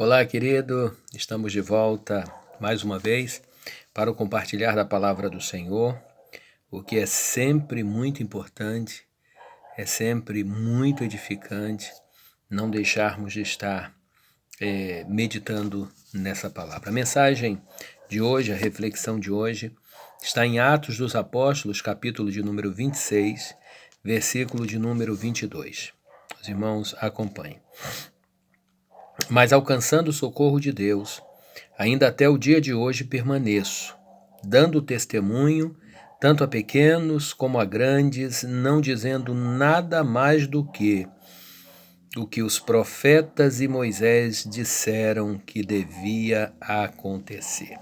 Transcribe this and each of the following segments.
Olá, querido, estamos de volta mais uma vez para o compartilhar da palavra do Senhor, o que é sempre muito importante, é sempre muito edificante não deixarmos de estar meditando nessa palavra. A mensagem de hoje, a reflexão de hoje, está em Atos dos Apóstolos, capítulo de número 26, versículo de número 22. Os irmãos acompanhem. Mas alcançando o socorro de Deus, ainda até o dia de hoje permaneço, dando testemunho, tanto a pequenos como a grandes, não dizendo nada mais do que o que os profetas e Moisés disseram que devia acontecer.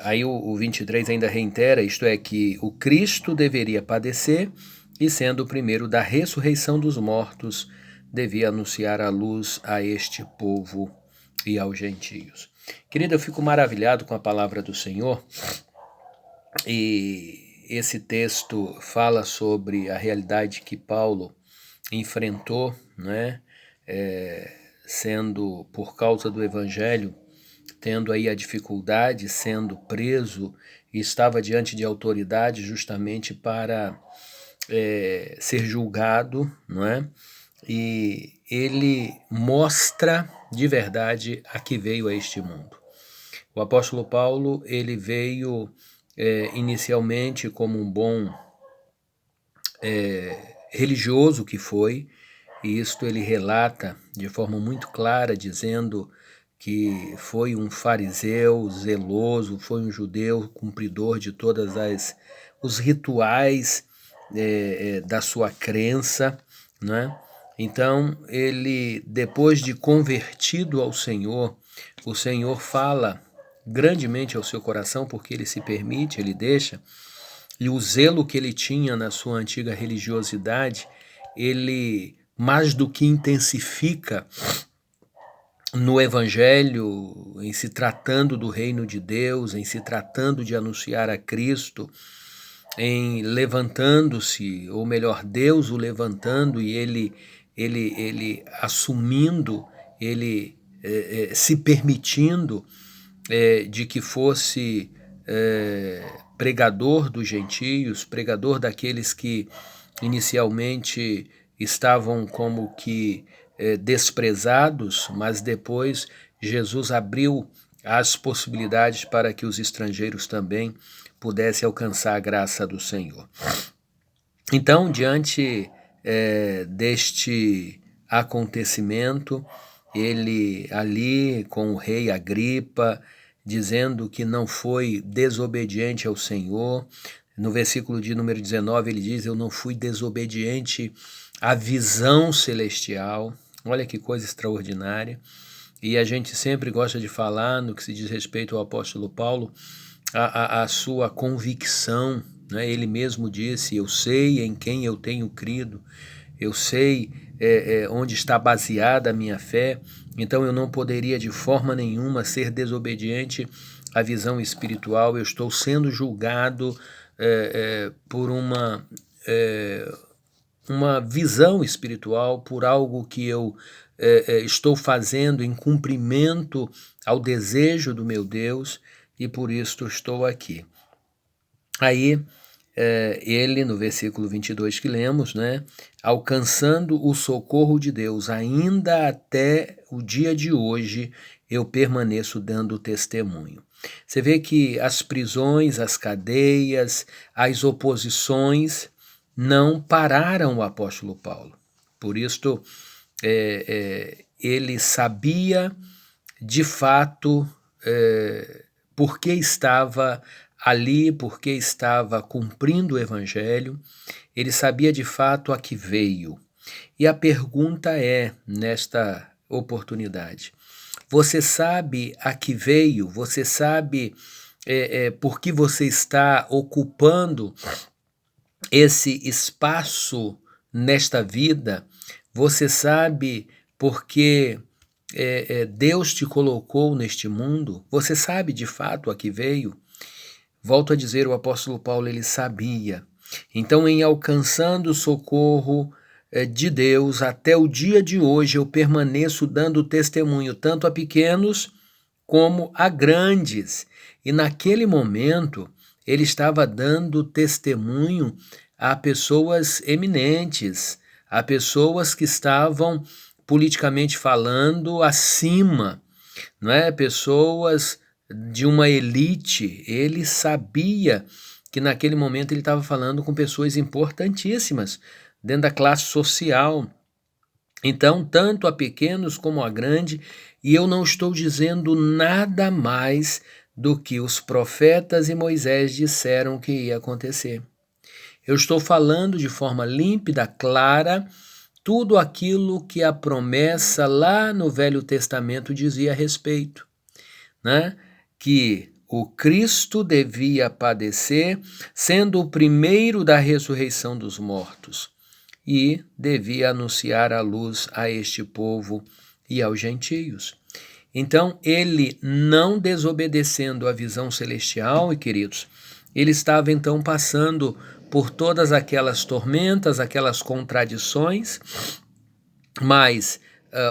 Aí o 23 ainda reitera, isto é, que o Cristo deveria padecer e, sendo o primeiro da ressurreição dos mortos, devia anunciar a luz a este povo e aos gentios. Querido, eu fico maravilhado com a palavra do Senhor, e esse texto fala sobre a realidade que Paulo enfrentou, né, sendo por causa do evangelho, tendo aí a dificuldade, sendo preso, e estava diante de autoridade justamente para ser julgado, não é? E ele mostra de verdade a que veio a este mundo. O apóstolo Paulo, ele veio inicialmente como um bom religioso que foi, e isto ele relata de forma muito clara, dizendo que foi um fariseu zeloso, foi um judeu cumpridor de todas os rituais da sua crença, né? Então ele, depois de convertido ao Senhor, o Senhor fala grandemente ao seu coração, porque ele se permite, ele deixa, e o zelo que ele tinha na sua antiga religiosidade, ele mais do que intensifica no Evangelho, em se tratando do reino de Deus, em se tratando de anunciar a Cristo, em levantando-se, ou melhor, Deus o levantando e ele assumindo, ele se permitindo de que fosse pregador dos gentios, pregador daqueles que inicialmente estavam como que desprezados, mas depois Jesus abriu as possibilidades para que os estrangeiros também pudessem alcançar a graça do Senhor. Então, diante deste acontecimento, ele ali com o rei Agripa, dizendo que não foi desobediente ao Senhor. No versículo de número 19 ele diz, eu não fui desobediente à visão celestial. Olha que coisa extraordinária. E a gente sempre gosta de falar, no que se diz respeito ao apóstolo Paulo, a sua convicção, né? Ele mesmo disse, eu sei em quem eu tenho crido, eu sei onde está baseada a minha fé, então eu não poderia de forma nenhuma ser desobediente à visão espiritual. Eu estou sendo julgado por uma visão espiritual, por algo que eu estou fazendo em cumprimento ao desejo do meu Deus, e por isso estou aqui. Aí ele, no versículo 22 que lemos, né, alcançando o socorro de Deus, ainda até o dia de hoje eu permaneço dando testemunho. Você vê que as prisões, as cadeias, as oposições não pararam o apóstolo Paulo. Por isso, ele sabia de fato por que estava ali, porque estava cumprindo o evangelho, ele sabia de fato a que veio. E a pergunta é, nesta oportunidade, você sabe a que veio? Você sabe por que você está ocupando esse espaço nesta vida? Você sabe por que Deus te colocou neste mundo? Você sabe de fato a que veio? Volto a dizer, o apóstolo Paulo, ele sabia. Então, em alcançando o socorro de Deus, até o dia de hoje eu permaneço dando testemunho tanto a pequenos como a grandes. E naquele momento ele estava dando testemunho a pessoas eminentes, a pessoas que estavam politicamente falando acima, não é? Pessoas de uma elite. Ele sabia que naquele momento ele estava falando com pessoas importantíssimas dentro da classe social. Então, tanto a pequenos como a grande, e eu não estou dizendo nada mais do que os profetas e Moisés disseram que ia acontecer. Eu estou falando de forma límpida, clara, tudo aquilo que a promessa lá no Velho Testamento dizia a respeito, né? Que o Cristo devia padecer, sendo o primeiro da ressurreição dos mortos, e devia anunciar a luz a este povo e aos gentios. Então, ele não desobedecendo a visão celestial, e queridos, ele estava então passando por todas aquelas tormentas, aquelas contradições, mas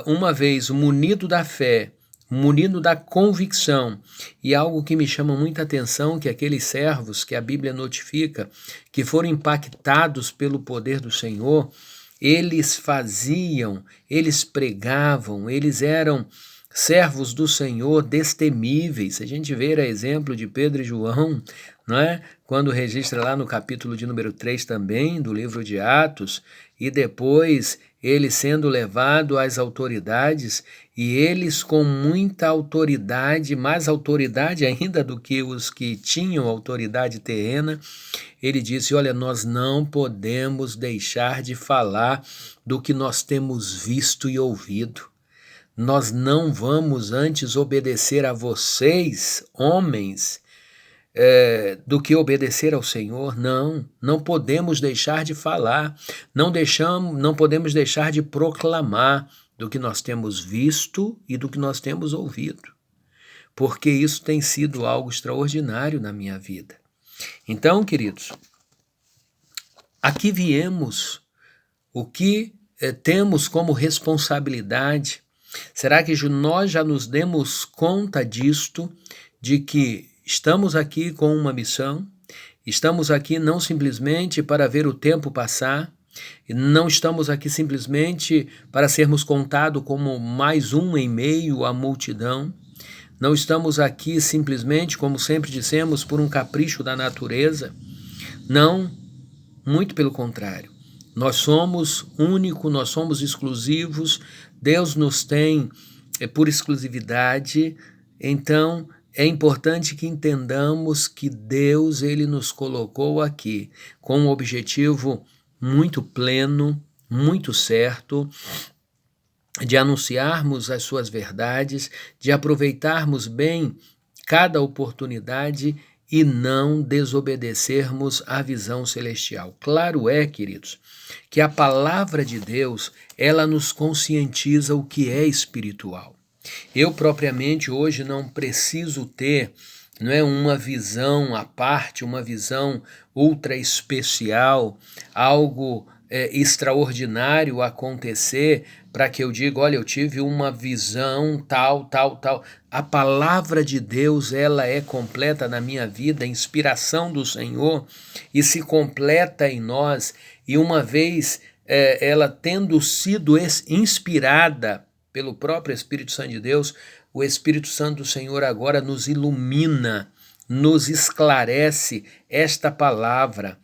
uma vez munido da fé, munido da convicção, e algo que me chama muita atenção, que aqueles servos que a Bíblia notifica, que foram impactados pelo poder do Senhor, eles faziam, eles pregavam, eles eram servos do Senhor destemíveis. Se a gente ver a exemplo de Pedro e João, não é? Quando registra lá no capítulo de número 3 também, do livro de Atos, e depois ele sendo levado às autoridades, e eles com muita autoridade, mais autoridade ainda do que os que tinham autoridade terrena, ele disse, olha, nós não podemos deixar de falar do que nós temos visto e ouvido. Nós não vamos antes obedecer a vocês, homens, do que obedecer ao Senhor. Não podemos deixar de falar, não podemos deixar de proclamar do que nós temos visto e do que nós temos ouvido, porque isso tem sido algo extraordinário na minha vida. Então, queridos, aqui viemos, o que temos como responsabilidade. Será que nós já nos demos conta disto, de que estamos aqui com uma missão, estamos aqui não simplesmente para ver o tempo passar, não estamos aqui simplesmente para sermos contados como mais um em meio à multidão, não estamos aqui simplesmente, como sempre dissemos, por um capricho da natureza, não, muito pelo contrário. Nós somos únicos, nós somos exclusivos, Deus nos tem por exclusividade, então é importante que entendamos que Deus ele nos colocou aqui com um objetivo muito pleno, muito certo, de anunciarmos as suas verdades, de aproveitarmos bem cada oportunidade e não desobedecermos à visão celestial. Claro é, queridos, que a palavra de Deus, ela nos conscientiza o que é espiritual. Eu propriamente hoje não preciso ter, não é, uma visão à parte, uma visão ultra especial, algo extraordinário acontecer para que eu diga, olha, eu tive uma visão tal. A palavra de Deus, ela é completa na minha vida, a inspiração do Senhor, e se completa em nós, e uma vez ela tendo sido inspirada pelo próprio Espírito Santo de Deus, o Espírito Santo do Senhor agora nos ilumina, nos esclarece esta palavra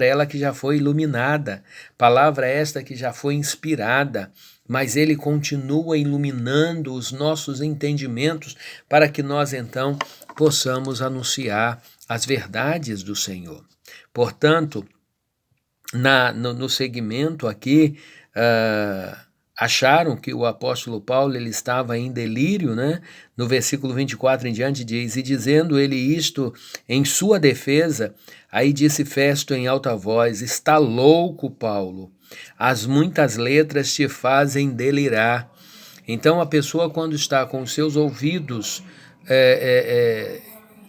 ela que já foi iluminada, palavra esta que já foi inspirada, mas ele continua iluminando os nossos entendimentos para que nós então possamos anunciar as verdades do Senhor. Portanto, no segmento aqui, acharam que o apóstolo Paulo ele estava em delírio, né? No versículo 24 em diante diz, e dizendo ele isto em sua defesa, aí disse Festo em alta voz, está louco, Paulo, as muitas letras te fazem delirar. Então a pessoa quando está com seus ouvidos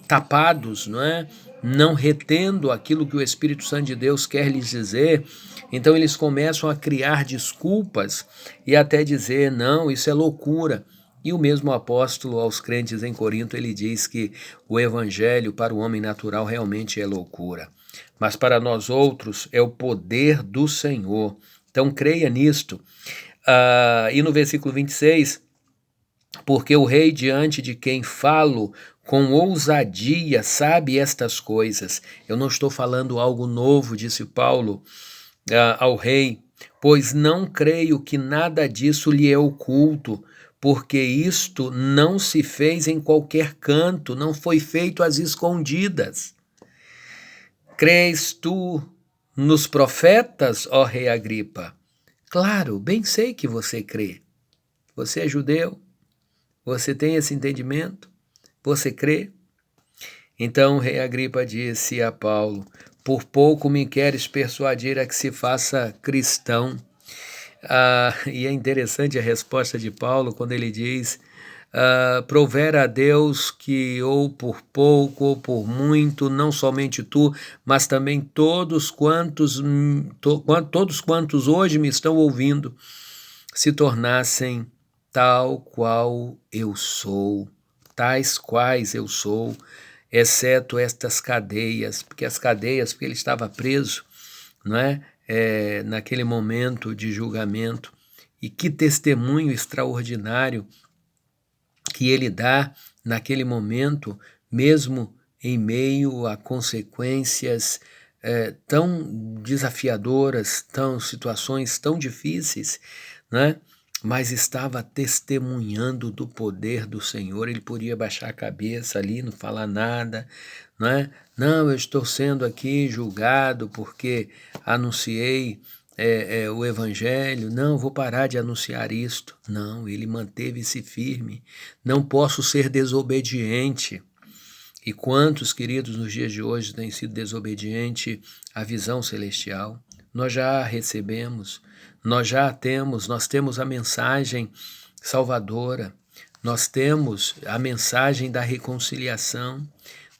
tapados, não é? não retendo aquilo que o Espírito Santo de Deus quer lhes dizer, então eles começam a criar desculpas e até dizer, não, isso é loucura. E o mesmo apóstolo aos crentes em Corinto, ele diz que o evangelho para o homem natural realmente é loucura, mas para nós outros é o poder do Senhor. Então creia nisto. E no versículo 26, porque o rei diante de quem falo com ousadia sabe estas coisas. Eu não estou falando algo novo, disse Paulo ao rei, pois não creio que nada disso lhe é oculto, porque isto não se fez em qualquer canto, não foi feito às escondidas. Crês tu nos profetas, ó rei Agripa? Claro, bem sei que você crê. Você é judeu, você tem esse entendimento, você crê? Então o rei Agripa disse a Paulo, por pouco me queres persuadir a que se faça cristão. E é interessante a resposta de Paulo quando ele diz, provera a Deus que ou por pouco ou por muito, não somente tu, mas também todos quantos hoje me estão ouvindo, se tornassem tal qual eu sou, tais quais eu sou, exceto estas cadeias, porque ele estava preso, não é? Naquele momento de julgamento, e que testemunho extraordinário que ele dá naquele momento, mesmo em meio a consequências tão desafiadoras, situações tão difíceis, né? Mas estava testemunhando do poder do Senhor. Ele podia baixar a cabeça ali, não falar nada, né? Não, eu estou sendo aqui julgado porque anunciei o evangelho, não, vou parar de anunciar isto. Não, ele manteve-se firme. Não posso ser desobediente. E quantos, queridos, nos dias de hoje têm sido desobedientes à visão celestial? Nós já a recebemos, nós temos a mensagem salvadora, nós temos a mensagem da reconciliação,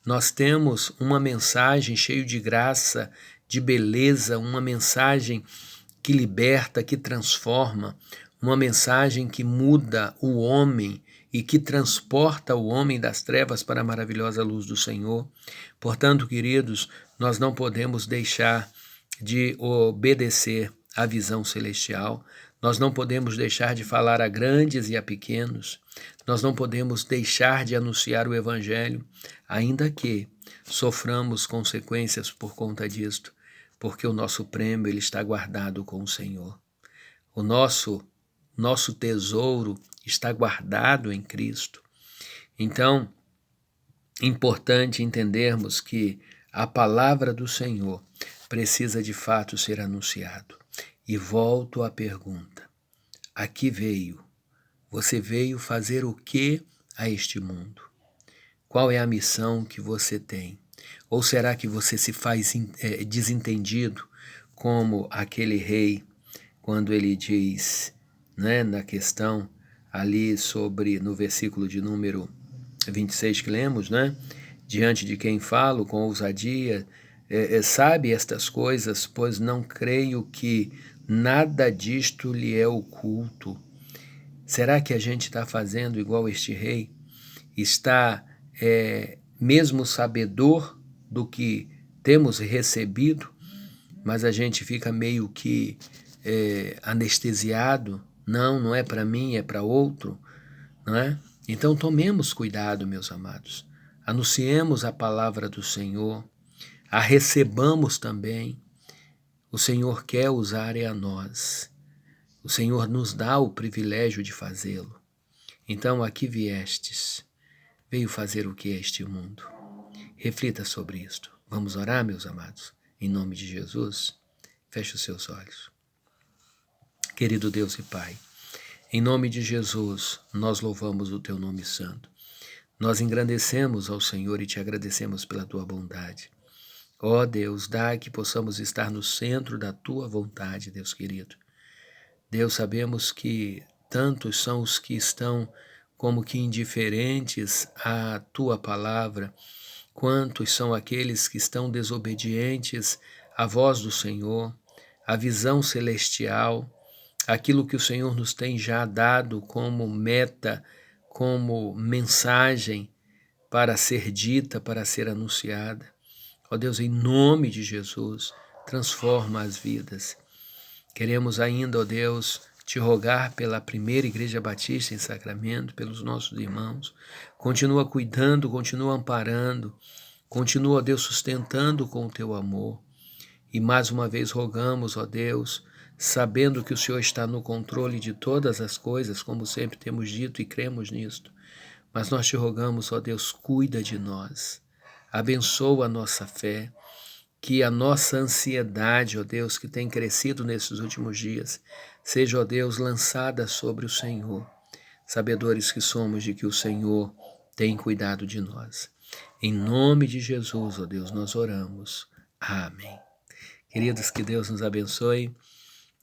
nós temos uma mensagem cheia de graça, de beleza, uma mensagem que liberta, que transforma, uma mensagem que muda o homem e que transporta o homem das trevas para a maravilhosa luz do Senhor. Portanto, queridos, nós não podemos deixar de obedecer à visão celestial, nós não podemos deixar de falar a grandes e a pequenos, nós não podemos deixar de anunciar o Evangelho, ainda que soframos consequências por conta disto, porque o nosso prêmio ele está guardado com o Senhor. O nosso tesouro está guardado em Cristo. Então, importante entendermos que a palavra do Senhor precisa de fato ser anunciado. E volto à pergunta: a que veio? Você veio fazer o que a este mundo? Qual é a missão que você tem? Ou será que você se faz desentendido como aquele rei, quando ele diz, né, na questão ali no versículo de número 26 que lemos, né? Diante de quem falo com ousadia, sabe estas coisas, pois não creio que nada disto lhe é oculto. Será que a gente está fazendo igual este rei? Está mesmo sabedor do que temos recebido, mas a gente fica meio que anestesiado. Não é para mim, é para outro, não é? Então tomemos cuidado, meus amados. Anunciemos a palavra do Senhor, a recebamos também. O Senhor quer usar a nós. O Senhor nos dá o privilégio de fazê-lo. Então aqui viestes, veio fazer o que é este mundo? Reflita sobre isto. Vamos orar, meus amados? Em nome de Jesus, feche os seus olhos. Querido Deus e Pai, em nome de Jesus, nós louvamos o Teu nome santo. Nós engrandecemos ao Senhor e Te agradecemos pela Tua bondade. Ó Deus, dá que possamos estar no centro da Tua vontade, Deus querido. Deus, sabemos que tantos são os que estão como que indiferentes à Tua palavra, Quantos são aqueles que estão desobedientes à voz do Senhor, à visão celestial, aquilo que o Senhor nos tem já dado como meta, como mensagem para ser dita, para ser anunciada. Ó Deus, em nome de Jesus, transforma as vidas. Queremos ainda, ó Deus, te rogar pela primeira Igreja Batista em Sacramento, pelos nossos irmãos. Continua cuidando, continua amparando, continua, ó Deus, sustentando com o teu amor. E mais uma vez rogamos, ó Deus, sabendo que o Senhor está no controle de todas as coisas, como sempre temos dito e cremos nisto. Mas nós te rogamos, ó Deus, cuida de nós, abençoa a nossa fé, que a nossa ansiedade, ó Deus, que tem crescido nesses últimos dias, seja, ó Deus, lançada sobre o Senhor, sabedores que somos de que o Senhor tem cuidado de nós. Em nome de Jesus, ó Deus, nós oramos. Amém. Queridos, que Deus nos abençoe,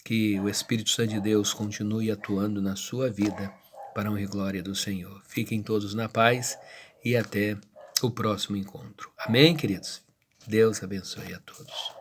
que o Espírito Santo de Deus continue atuando na sua vida, para a honra e glória do Senhor. Fiquem todos na paz e até o próximo encontro. Amém, queridos? Deus abençoe a todos.